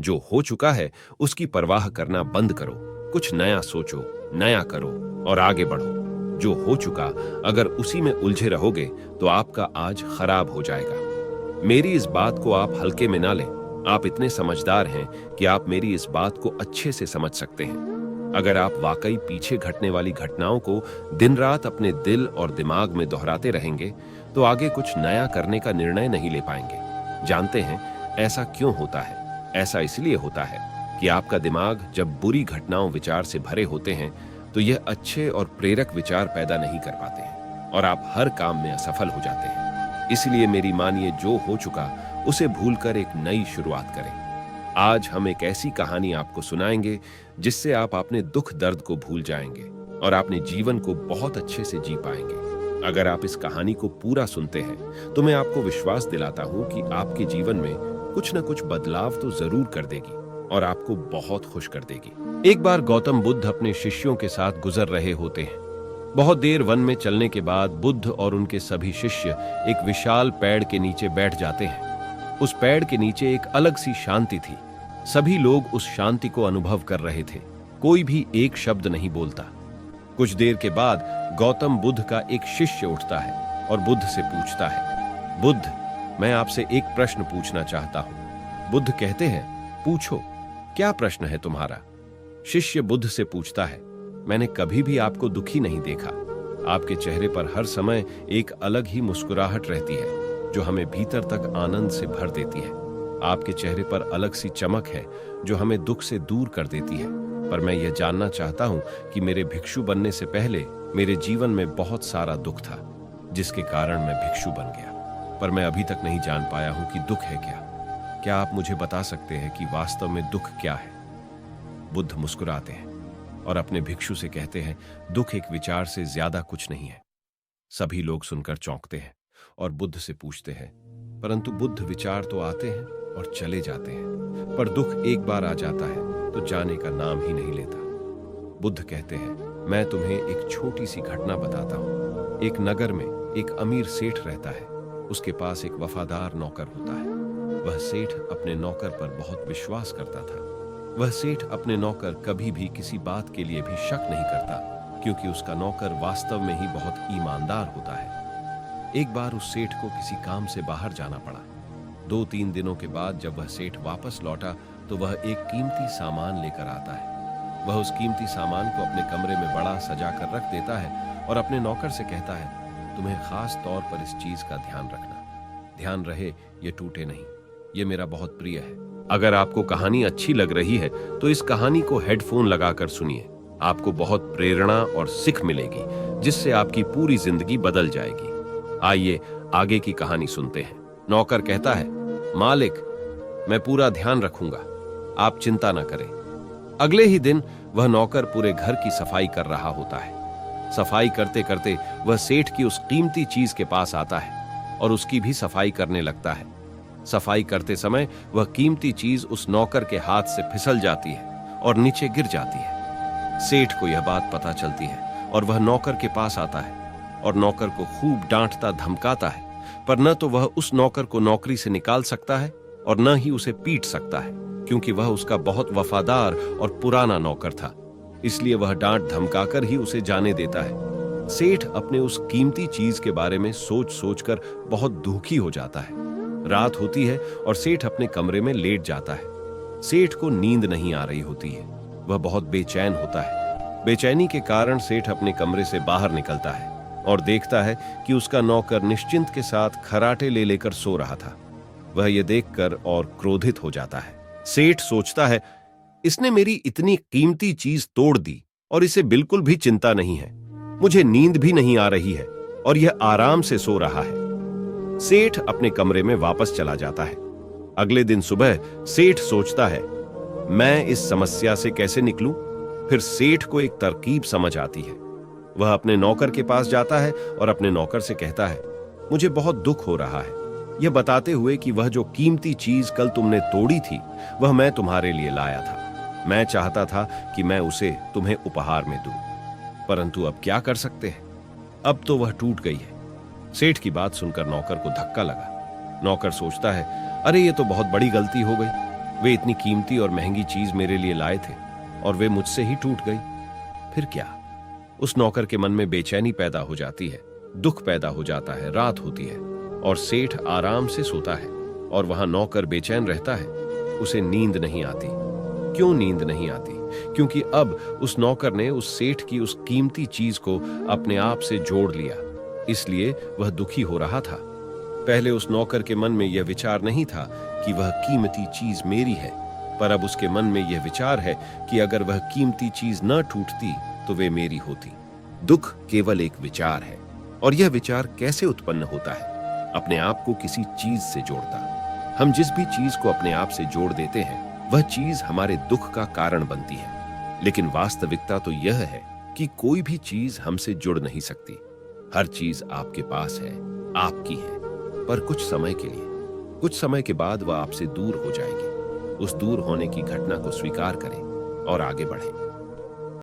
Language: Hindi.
जो हो चुका है उसकी परवाह करना बंद करो, कुछ नया सोचो, नया करो और आगे बढ़ो। जो हो चुका, अगर उसी में उलझे रहोगे तो आपका आज खराब हो जाएगा। मेरी इस बात को आप हल्के में ना लें। आप इतने समझदार हैं कि आप मेरी इस बात को अच्छे से समझ सकते हैं। अगर आप वाकई पीछे घटने वाली घटनाओं को दिन रात अपने दिल और दिमाग में दोहराते रहेंगे तो आगे कुछ नया करने का निर्णय नहीं ले पाएंगे। जानते हैं ऐसा क्यों होता है? ऐसा इसलिए होता है कि आपका दिमाग जब बुरी घटनाओं विचार से भरे होते हैं तो यह अच्छे और प्रेरक विचार पैदा नहीं कर पाते हैं और आप हर काम में असफल हो जाते हैं। इसलिए मेरी मानिए, जो हो चुका उसे भूलकर एक नई शुरुआत करें। आज हम एक ऐसी कहानी आपको सुनाएंगे जिससे आप अपने दुख दर्द को भूल जाएंगे और अपने जीवन को बहुत अच्छे से जी पाएंगे। अगर आप इस कहानी को पूरा सुनते हैं तो मैं आपको विश्वास दिलाता हूं कि आपके जीवन में कुछ न कुछ बदलाव तो जरूर कर देगी और आपको बहुत खुश कर देगी। एक बार गौतम बुद्ध अपने शिष्यों के साथ गुजर रहे होते हैं। बहुत देर वन में चलने के बाद बुद्ध और उनके सभी शिष्य एक विशाल पेड़ के नीचे बैठ जाते हैं। उस पेड़ के नीचे एक अलग सी शांति थी। सभी लोग उस शांति को अनुभव कर रहे थे। कोई भी एक शब्द नहीं बोलता। कुछ देर के बाद गौतम बुद्ध का एक शिष्य उठता है और बुद्ध से पूछता है, बुद्ध, मैं आपसे एक प्रश्न पूछना चाहता हूं। बुद्ध कहते हैं, पूछो, क्या प्रश्न है तुम्हारा? शिष्य बुद्ध से पूछता है, मैंने कभी भी आपको दुखी नहीं देखा। आपके चेहरे पर हर समय एक अलग ही मुस्कुराहट रहती है जो हमें भीतर तक आनंद से भर देती है। आपके चेहरे पर अलग सी चमक है जो हमें दुख से दूर कर देती है। पर मैं यह जानना चाहता हूं कि मेरे भिक्षु बनने से पहले मेरे जीवन में बहुत सारा दुख था जिसके कारण मैं भिक्षु बन गया, पर मैं अभी तक नहीं जान पाया हूं कि दुख है क्या। क्या आप मुझे बता सकते हैं कि वास्तव में दुख क्या है? बुद्ध मुस्कुराते हैं और अपने भिक्षु से कहते हैं, दुख एक विचार से ज्यादा कुछ नहीं है। सभी लोग सुनकर चौंकते हैं और बुद्ध से पूछते हैं, परंतु बुद्ध, विचार तो आते हैं और चले जाते हैं, पर दुख एक बार आ जाता है तो जाने का नाम ही नहीं लेता। बुद्ध कहते हैं, मैं तुम्हें एक छोटी सी घटना बताता हूं। एक नगर में एक अमीर सेठ रहता है। उसके पास एक वफादार नौकर होता है। वह सेठ अपने नौकर पर बहुत विश्वास करता था। वह सेठ अपने नौकर कभी भी किसी बात के लिए भी शक नहीं करता, क्योंकि उसका नौकर वास्तव में ही बहुत ईमानदार होता है। एक बार उस सेठ को किसी काम से बाहर जाना पड़ा। 2-3 दिनों के बाद जब वह सेठ वापस लौटा तो वह एक कीमती सामान लेकर आता है। वह उस कीमती सामान को अपने कमरे में बड़ा सजा कर रख देता है और अपने नौकर से कहता है, तुम्हें खास तौर पर इस चीज का ध्यान रखना। ध्यान रहे ये टूटे नहीं, ये मेरा बहुत प्रिय है। अगर आपको कहानी अच्छी लग रही है तो इस कहानी को हेडफोन लगाकर सुनिए। आपको बहुत प्रेरणा और सिख मिलेगी जिससे आपकी पूरी जिंदगी बदल जाएगी। आइए आगे की कहानी सुनते हैं। नौकर कहता है, मालिक, मैं पूरा ध्यान रखूंगा, आप चिंता न करें। अगले ही दिन वह नौकर पूरे घर की सफाई कर रहा होता है। सफाई करते करते वह सेठ की उस कीमती चीज के पास आता है और उसकी भी सफाई करने लगता है। सफाई करते समय वह कीमती चीज उस नौकर के हाथ से फिसल जाती है और नीचे गिर जाती है। सेठ को यह बात पता चलती है और वह नौकर के पास आता है और नौकर को खूब डांटता धमकाता है, पर न तो वह उस नौकर को नौकरी से निकाल सकता है और न ही उसे पीट सकता है, क्योंकि वह उसका बहुत वफादार और पुराना नौकर था। इसलिए वह डांट धमकाकर ही उसे जाने देता है। सेठ अपने उस कीमती चीज के बारे में सोच सोचकर बहुत दुखी हो जाता है। रात होती है और सेठ अपने कमरे में लेट जाता है। सेठ को नींद नहीं आ रही होती है। वह बहुत बेचैन होता है। बेचैनी के कारण सेठ अपने कमरे से बाहर निकलता है और देखता है कि उसका नौकर निश्चिंत के साथ खराटे ले लेकर सो रहा था। वह यह देखकर और क्रोधित हो जाता है। सेठ सोचता है, इसने मेरी इतनी कीमती चीज तोड़ दी और इसे बिल्कुल भी चिंता नहीं है। मुझे नींद भी नहीं आ रही है और यह आराम से सो रहा है। सेठ अपने कमरे में वापस चला जाता है। अगले दिन सुबह सेठ सोचता है, मैं इस समस्या से कैसे निकलूं? फिर सेठ को एक तरकीब समझ आती है। वह अपने नौकर के पास जाता है और अपने नौकर से कहता है, मुझे बहुत दुख हो रहा है, यह बताते हुए कि वह जो कीमती चीज कल तुमने तोड़ी थी वह मैं तुम्हारे लिए लाया था। मैं चाहता था कि मैं उसे तुम्हें उपहार में दूं, परंतु अब क्या कर सकते हैं, अब तो वह टूट गई है। सेठ की बात सुनकर नौकर को धक्का लगा। नौकर सोचता है, अरे ये तो बहुत बड़ी गलती हो गई। वे इतनी कीमती और महंगी चीज मेरे लिए लाए थे और वे मुझसे ही टूट गई। फिर क्या? उस नौकर के मन में बेचैनी पैदा हो जाती है, दुख पैदा हो जाता है। रात होती है और सेठ आराम से सोता है और वहां नौकर बेचैन रहता है। उसे नींद नहीं आती। क्यों नींद नहीं आती? क्योंकि अब उस नौकर ने उस सेठ की उस कीमती चीज को अपने आप से जोड़ लिया, इसलिए वह दुखी हो रहा था। पहले उस नौकर के मन में यह विचार नहीं था कि वह कीमती चीज मेरी है, पर अब उसके मन में यह विचार है कि अगर वह कीमती चीज न टूटती तो वे मेरी होती। दुख केवल एक विचार है, और यह विचार कैसे उत्पन्न होता है? अपने आप को किसी चीज से जोड़ता। हम जिस भी चीज को अपने आप से जोड़ देते हैं, वह चीज हमारे दुख का कारण बनती है। लेकिन वास्तविकता तो यह है कि कोई भी चीज हमसे जुड़ नहीं सकती। हर चीज आपके पास है, आपकी है, पर कुछ समय के लिए। कुछ समय के बाद वह आपसे दूर हो जाएगी। उस दूर होने की घटना को स्वीकार करें और आगे बढ़ें।